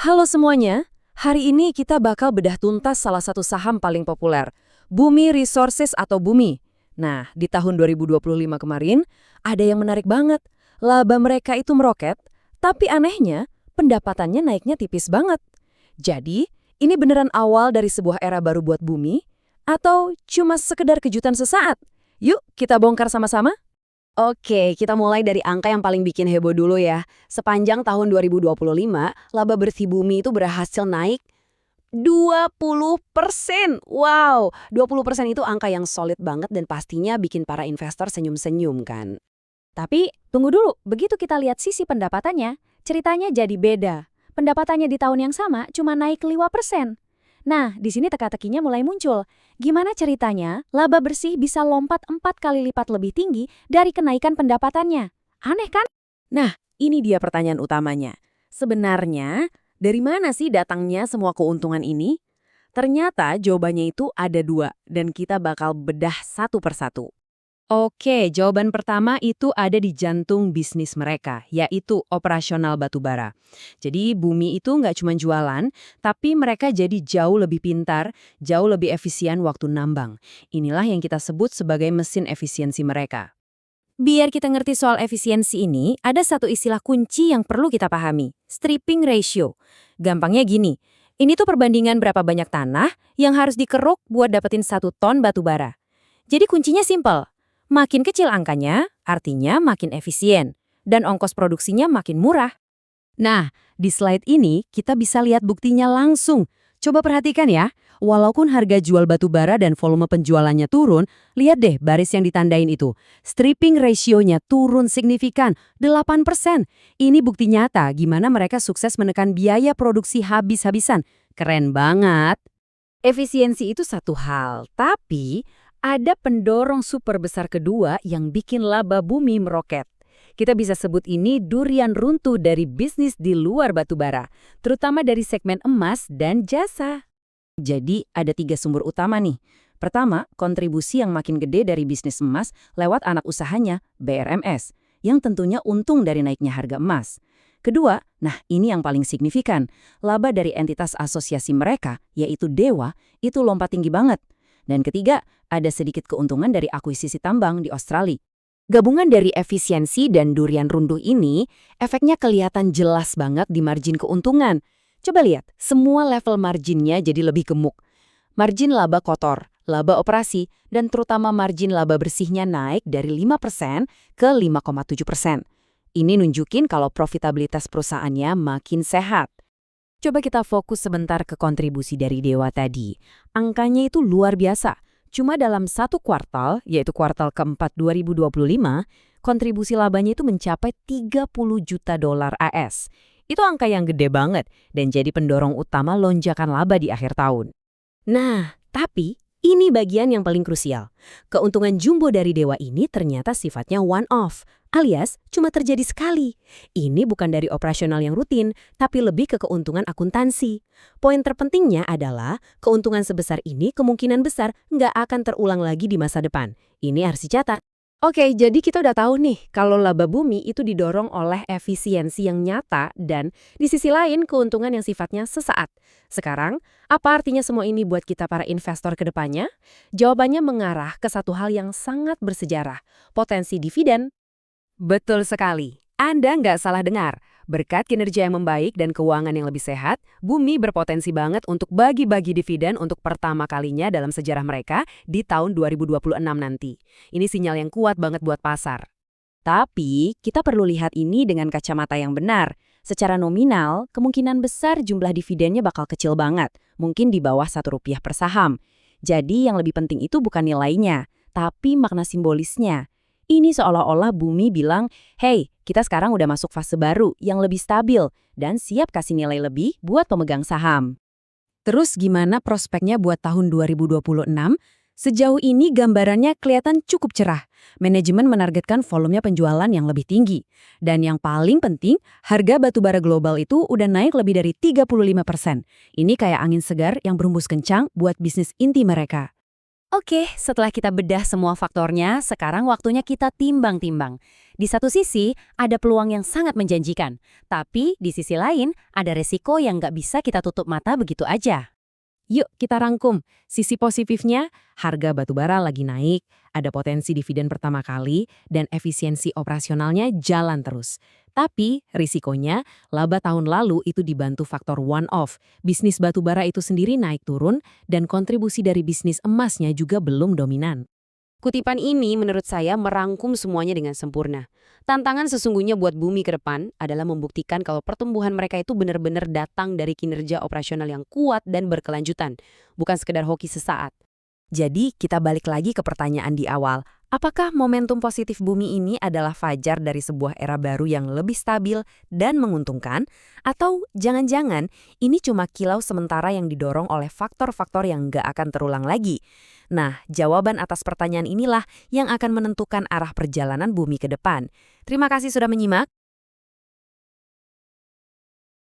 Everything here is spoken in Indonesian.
Halo semuanya, hari ini kita bakal bedah tuntas salah satu saham paling populer, Bumi Resources atau Bumi. Nah, di tahun 2025 kemarin, ada yang menarik banget. Laba mereka itu meroket, tapi anehnya, pendapatannya naiknya tipis banget. Jadi, ini beneran awal dari sebuah era baru buat Bumi? Atau cuma sekedar kejutan sesaat? Yuk, kita bongkar sama-sama. Oke, kita mulai dari angka yang paling bikin heboh dulu ya. Sepanjang tahun 2025, laba bersih bumi itu berhasil naik 20%. Wow, 20% itu angka yang solid banget dan pastinya bikin para investor senyum-senyum kan. Tapi, tunggu dulu, begitu kita lihat sisi pendapatannya, ceritanya jadi beda. Pendapatannya di tahun yang sama cuma naik 5%. Nah, di sini teka-tekinya mulai muncul. Gimana ceritanya laba bersih bisa lompat 4 kali lipat lebih tinggi dari kenaikan pendapatannya? Aneh kan? Nah, ini dia pertanyaan utamanya. Sebenarnya, dari mana sih datangnya semua keuntungan ini? Ternyata jawabannya itu ada dua, dan kita bakal bedah satu persatu. Oke, jawaban pertama itu ada di jantung bisnis mereka, yaitu operasional batubara. Jadi Bumi itu nggak cuma jualan, tapi mereka jadi jauh lebih pintar, jauh lebih efisien waktu nambang. Inilah yang kita sebut sebagai mesin efisiensi mereka. Biar kita ngerti soal efisiensi ini, ada satu istilah kunci yang perlu kita pahami, stripping ratio. Gampangnya gini, ini tuh perbandingan berapa banyak tanah yang harus dikeruk buat dapetin 1 ton batu bara. Jadi kuncinya simpel, makin kecil angkanya, artinya makin efisien, dan ongkos produksinya makin murah. Nah, di slide ini kita bisa lihat buktinya langsung. Coba perhatikan ya, walaupun harga jual batu bara dan volume penjualannya turun, lihat deh baris yang ditandain itu. Stripping ratio-nya turun signifikan, 8%. Ini bukti nyata gimana mereka sukses menekan biaya produksi habis-habisan. Keren banget. Efisiensi itu satu hal, tapi ada pendorong super besar kedua yang bikin laba Bumi meroket. Kita bisa sebut ini durian runtuh dari bisnis di luar batubara, terutama dari segmen emas dan jasa. Jadi ada 3 sumber utama nih. Pertama, kontribusi yang makin gede dari bisnis emas lewat anak usahanya, BRMS, yang tentunya untung dari naiknya harga emas. Kedua, nah ini yang paling signifikan, laba dari entitas asosiasi mereka, yaitu Dewa, itu lompat tinggi banget. Dan ketiga, ada sedikit keuntungan dari akuisisi tambang di Australia. Gabungan dari efisiensi dan durian runtuh ini, efeknya kelihatan jelas banget di margin keuntungan. Coba lihat, semua level marginnya jadi lebih gemuk. Margin laba kotor, laba operasi, dan terutama margin laba bersihnya naik dari 5% ke 5,7%. Ini nunjukin kalau profitabilitas perusahaannya makin sehat. Coba kita fokus sebentar ke kontribusi dari Dewa tadi. Angkanya itu luar biasa. Cuma dalam satu kuartal, yaitu kuartal keempat 2025, kontribusi labanya itu mencapai 30 juta dolar AS. Itu angka yang gede banget dan jadi pendorong utama lonjakan laba di akhir tahun. Nah, tapi ini bagian yang paling krusial. Keuntungan jumbo dari Dewa ini ternyata sifatnya one-off, alias cuma terjadi sekali. Ini bukan dari operasional yang rutin, tapi lebih ke keuntungan akuntansi. Poin terpentingnya adalah keuntungan sebesar ini kemungkinan besar nggak akan terulang lagi di masa depan. Ini harus dicatat. Oke, jadi kita udah tahu nih kalau laba Bumi itu didorong oleh efisiensi yang nyata dan di sisi lain keuntungan yang sifatnya sesaat. Sekarang, apa artinya semua ini buat kita para investor ke depannya? Jawabannya mengarah ke satu hal yang sangat bersejarah, potensi dividen. Betul sekali. Anda nggak salah dengar. Berkat kinerja yang membaik dan keuangan yang lebih sehat, Bumi berpotensi banget untuk bagi-bagi dividen untuk pertama kalinya dalam sejarah mereka di tahun 2026 nanti. Ini sinyal yang kuat banget buat pasar. Tapi, kita perlu lihat ini dengan kacamata yang benar. Secara nominal, kemungkinan besar jumlah dividennya bakal kecil banget, mungkin di bawah Rp1 per saham. Jadi, yang lebih penting itu bukan nilainya, tapi makna simbolisnya. Ini seolah-olah Bumi bilang, hey, kita sekarang udah masuk fase baru yang lebih stabil dan siap kasih nilai lebih buat pemegang saham. Terus gimana prospeknya buat tahun 2026? Sejauh ini gambarannya kelihatan cukup cerah. Manajemen menargetkan volumenya penjualan yang lebih tinggi. Dan yang paling penting, harga batubara global itu udah naik lebih dari 35%. Ini kayak angin segar yang berhembus kencang buat bisnis inti mereka. Oke, setelah kita bedah semua faktornya, sekarang waktunya kita timbang-timbang. Di satu sisi, ada peluang yang sangat menjanjikan. Tapi, di sisi lain, ada resiko yang nggak bisa kita tutup mata begitu aja. Yuk kita rangkum. Sisi positifnya, harga batubara lagi naik, ada potensi dividen pertama kali, dan efisiensi operasionalnya jalan terus. Tapi risikonya, laba tahun lalu itu dibantu faktor one-off. Bisnis batubara itu sendiri naik turun, dan kontribusi dari bisnis emasnya juga belum dominan. Kutipan ini menurut saya merangkum semuanya dengan sempurna. Tantangan sesungguhnya buat Bumi ke depan adalah membuktikan kalau pertumbuhan mereka itu benar-benar datang dari kinerja operasional yang kuat dan berkelanjutan, bukan sekedar hoki sesaat. Jadi, kita balik lagi ke pertanyaan di awal. Apakah momentum positif Bumi ini adalah fajar dari sebuah era baru yang lebih stabil dan menguntungkan? Atau jangan-jangan ini cuma kilau sementara yang didorong oleh faktor-faktor yang nggak akan terulang lagi? Nah, jawaban atas pertanyaan inilah yang akan menentukan arah perjalanan Bumi ke depan. Terima kasih sudah menyimak.